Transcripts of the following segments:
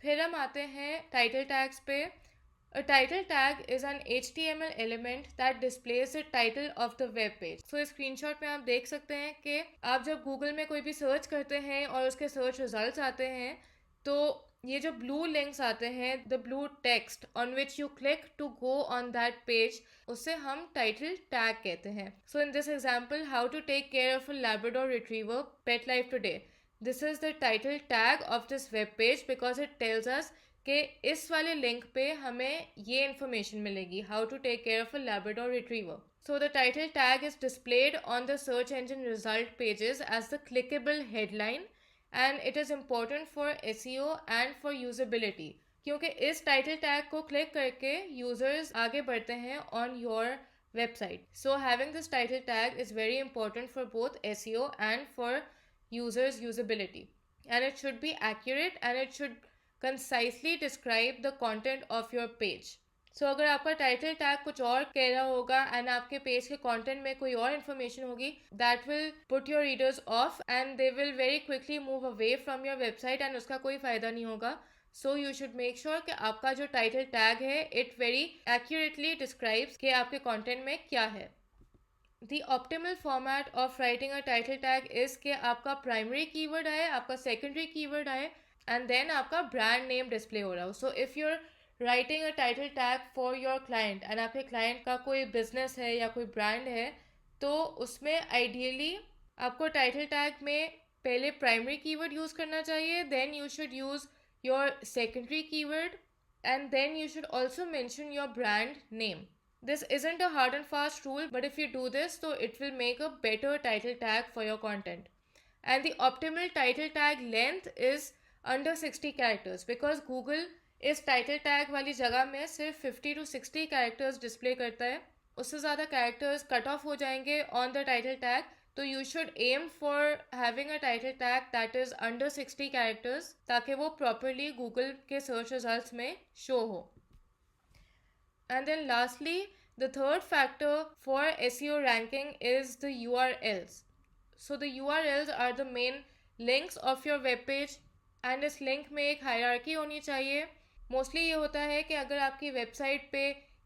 फिर हम आते हैं टाइटल टैग्स पे। A title tag is an HTML element that displays the title of the web page. So इस स्क्रीनशॉट में आप देख सकते हैं कि आप जब गूगल में कोई भी सर्च करते हैं और उसके सर्च रिजल्ट्स आते हैं तो ये जो ब्लू लिंक्स आते हैं, the blue text on which you click to go on that page, उसे हम टाइटल टैग कहते हैं. So in this example, how to take care of a Labrador retriever pet life today, this is the title tag of this web page because it tells us कि इस वाले link पे हमें ये information मिलेगी, how to take care of a Labrador retriever. So the title tag is displayed on the search engine result pages as the clickable headline and it is important for SEO and for usability. क्योंकि इस title tag को click करके users आगे बढ़ते हैं on your website. So having this title tag is very important for both SEO and for users usability. And it should be accurate and it should concisely describe the content of your page. So अगर आपका title tag कुछ और कह रहा होगा and आपके page के content में कोई और इन्फॉर्मेशन होगी, that will put your readers of and they will very quickly move away from your website and उसका कोई फ़ायदा नहीं होगा. So you should make sure कि आपका जो टाइटल टैग है इट वेरी एक्यूरेटली डिस्क्राइब्स कि आपके कंटेंट में क्या है. The optimal format of writing a title tag is कि आपका प्राइमरी कीवर्ड आए, आपका सेकेंडरी कीवर्ड आए एंड देन आपका ब्रांड नेम डिस्प्ले हो रहा हो. So if you're writing a title tag for your client and आपके क्लाइंट का कोई बिजनेस है या कोई ब्रांड है, तो उसमें आइडियली आपको टाइटल टैग में पहले प्राइमरी कीवर्ड यूज़ करना चाहिए, then you should use your secondary keyword and then you should also mention your brand name. This isn't a hard and fast rule, but if you do this, so it will make a better title tag for your content. And the optimal title tag length is under 60 characters because Google इस title tag वाली जगह में सिर्फ 50 to 60 characters display करता है. उससे ज़्यादा characters cut off हो जाएंगे ऑन द टाइटल टैग. तो you should aim for having a title tag that is under 60 characters ताकि वो प्रॉपरली गूगल के सर्च रिजल्ट्स में शो हो. And then lastly, the third factor for SEO ranking is the URLs. So the URLs are the main links of your web page and इस link में एक hierarchy होनी चाहिए. Mostly ये होता है कि अगर आपकी वेबसाइट पे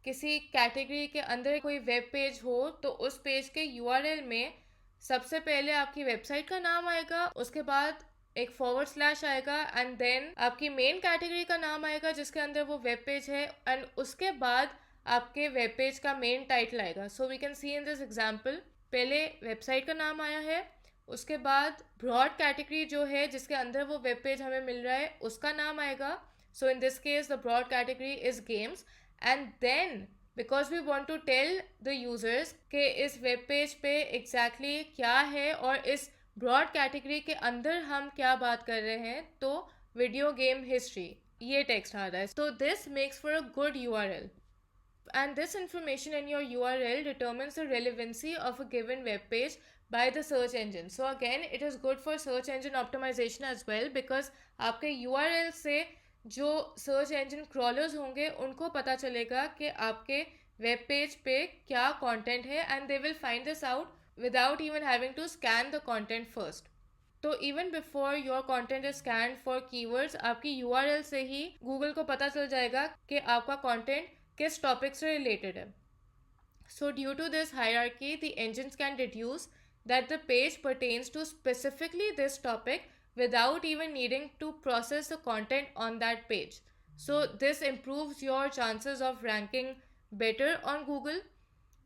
किसी कैटेगरी के अंदर कोई वेब पेज हो तो उस पेज के URL में सबसे पहले आपकी वेबसाइट का नाम आएगा, उसके बाद एक फॉरवर्ड स्लैश आएगा एंड देन आपकी मेन कैटेगरी का नाम आएगा जिसके अंदर वो वेब पेज है एंड उसके बाद आपके वेब पेज का मेन टाइटल आएगा. So we can see in this example, पहले वेबसाइट का नाम आया है, उसके बाद ब्रॉड कैटेगरी जो है जिसके अंदर वो वेब पेज हमें मिल रहा है उसका नाम आएगा. So in this case the broad category is games and then because we want to tell the users कि इस वेब पेज पे एग्जैक्टली क्या है और इस ब्रॉड कैटेगरी के अंदर हम क्या बात कर रहे हैं, तो वीडियो गेम हिस्ट्री ये टेक्स्ट आ रहा है. तो this makes for a good URL. And this information in your URL determines the relevancy of a given web page by the search engine. So again, it is good for search engine optimization as well because आपके URL से जो search engine crawlers होंगे उनको पता चलेगा कि आपके web page पे क्या कंटेंट है and they will find this out without even having to scan the content first. तो even before your content is scan for keywords, आपकी URL से ही गूगल को पता चल जाएगा कि आपका कंटेंट किस टॉपिक से रिलेटेड है. So due to this hierarchy the engines can deduce that the page pertains to specifically this topic without even needing to process the content on that page. So this improves your chances of ranking better on Google.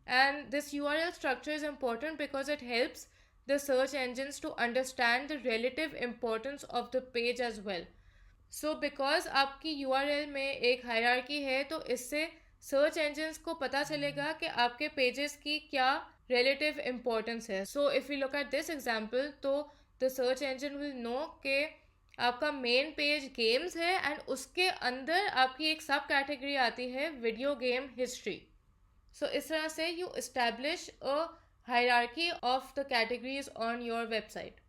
And this URL structure is important because it helps the search engines to understand the relative importance of the page as well. So because आपकी URL में एक hierarchy है तो इससे search engines को पता चलेगा कि आपके पेजेस की क्या रिलेटिव इम्पोर्टेंस है. So if you look at this example, तो the search engine will know कि आपका मेन पेज गेम्स है एंड उसके अंदर आपकी एक सब कैटेगरी आती है वीडियो गेम हिस्ट्री. सो इस तरह से you establish a hierarchy of the categories on your website.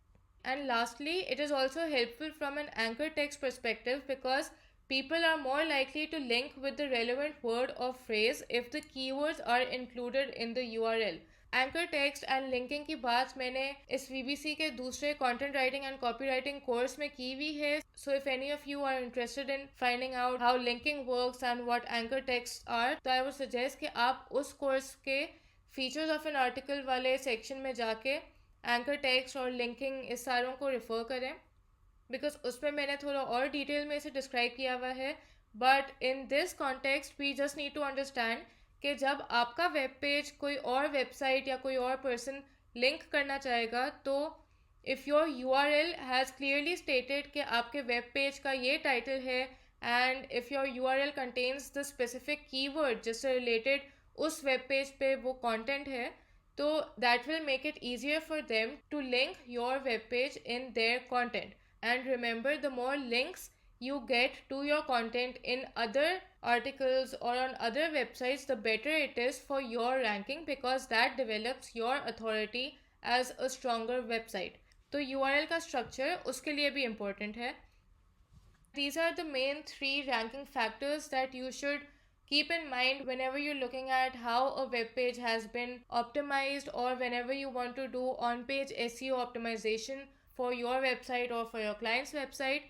And lastly, it is also helpful from an anchor text perspective because people are more likely to link with the relevant word or phrase if the keywords are included in the URL. Anchor text and linking की बात मैंने इस VBC के दूसरे content writing and copywriting course में की हुई है. So if any of you are interested in finding out how linking works and what anchor text are, तो आई वुड सजेस्ट कि आप उस कोर्स के फीचर्स ऑफ एन आर्टिकल वाले सेक्शन में जाके एंकर टेक्स्ट और लिंकिंग इस सारों को रेफर करें, बिकॉज उसमें मैंने थोड़ा और डिटेल में इसे डिस्क्राइब किया हुआ है. But in this context we just need to understand कि जब आपका वेब पेज कोई और वेबसाइट या कोई और पर्सन लिंक करना चाहेगा, तो if your URL has clearly stated कि आपके वेब पेज का ये टाइटल है and if your URL contains the specific keyword जिससे रिलेटेड उस वेब पेज पे वो कंटेंट है, तो that will make it easier for them to link your web page in their content. And remember, the more links you get to your content in other articles or on other websites, the better it is for your ranking, because that develops your authority as a stronger website. तो URL का structure उसके लिए भी important है. These are the main 3 ranking factors that you should keep in mind whenever you're looking at how a web page has been optimized, or whenever you want to do on-page SEO optimization for your website or for your client's website.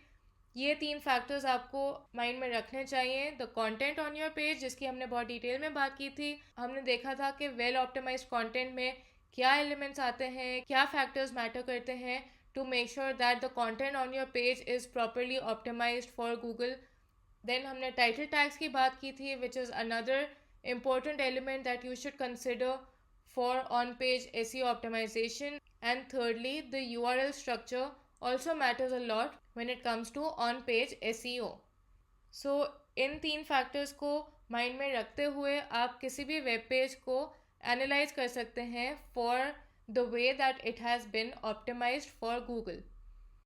ये 3 factors आपको mind में रखने चाहिए. The content on your page, जिसकी हमने बहुत detail में बात की थी. हमने देखा था कि वेल ऑप्टिमाइज्ड कंटेंट में क्या एलिमेंट्स आते हैं, क्या फैक्टर्स मैटर करते हैं to make sure that the content on your page is properly optimised for Google. Then हमने टाइटल टैग्स की बात की थी, which is another important element that you should consider for on-page SEO optimization. And thirdly, the URL structure also matters a lot when it comes to on-page SEO. So in 3 factors को mind में रखते हुए आप किसी भी web page को analyse कर सकते हैं for the way that it has been optimised for Google.